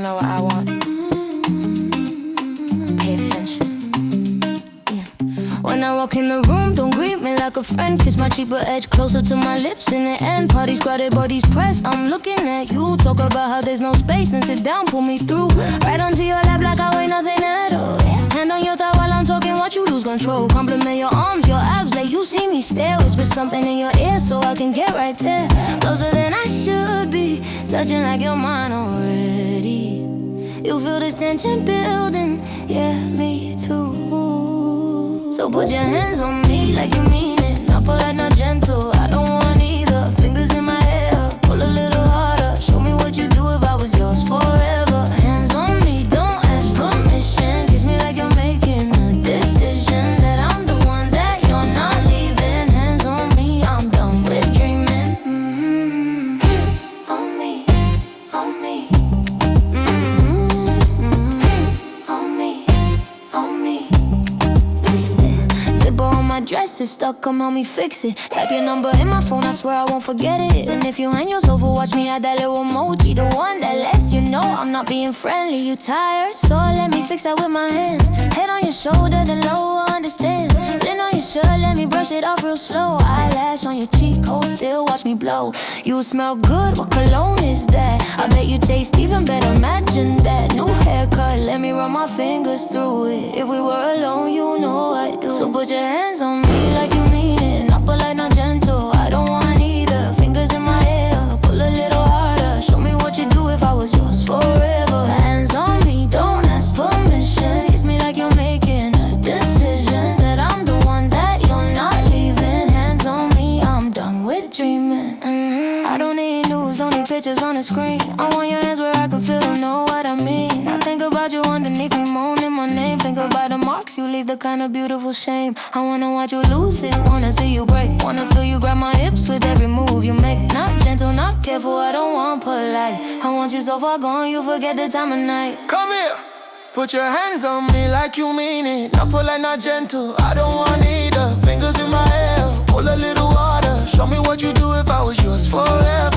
know what I want. Pay attention. When I walk in the room, don't greet me like a friend. Kiss my cheek but edge closer to my lips in the end. Parties crowded, bodies pressed, I'm looking at you. Talk about how there's no space, then sit down, pull me through. Right onto your lap like I weigh nothing at all. Hand on your thigh while I'm talking, watch you lose control. Compliment your arms, your abs, let you see me stare. Whisper something in your ear so I can get right there. Closer than I should be, touching like you're mine already. You feel this tension building, yeah, me too. So put your hands on me like you mean it. Not polite, not gentle, I don't want either. Fingers in my hair, pull a little harder. Show me what you do if I was yours forever. Hands on me, don't ask permission. Kiss me like you're making a decision. That I'm the one, that you're not leaving. Hands on me, I'm done with dreaming. Hands on me, on me. Hands on me, on me. My dress is stuck, come help me fix it. Type your number in my phone, I swear I won't forget it. And if you hang your sofa, watch me add that little emoji. The one that lets you know I'm not being friendly. You tired? So let me fix that with my hands. Head on your shoulder, then lower, understand. Lint on your shirt, let me brush it off real slow. Eyelash on your cheek, hold still, watch me blow. You smell good, what cologne is that? I bet you taste even better, imagine that. New haircut, let me run my fingers through it. If we were alone, you know I'd do. So put your hands on me like you mean it. Not polite, not gentle, I don't want either. Fingers in my hair, pull a little harder. Show me what you do if I was yours forever. Hands on me, don't ask permission. Kiss me like you're making a decision. That I'm the one, that you're not leaving. Hands on me, I'm done with dreaming. I don't need news, don't need pictures on the screen. I want your hands where I can feel them, know what I mean. I think about you underneath me, moaning my name. Think about the marks you leave, the kind of beautiful shame. I wanna watch you lose it, wanna see you break. Wanna feel you grab my hips with every move you make. Not gentle, not careful, I don't want polite. I want you so far gone, you forget the time of night. Come here, put your hands on me like you mean it. Not polite, not gentle, I don't want either. Fingers in my hair, pull a little water. Show me what you do if I was yours forever.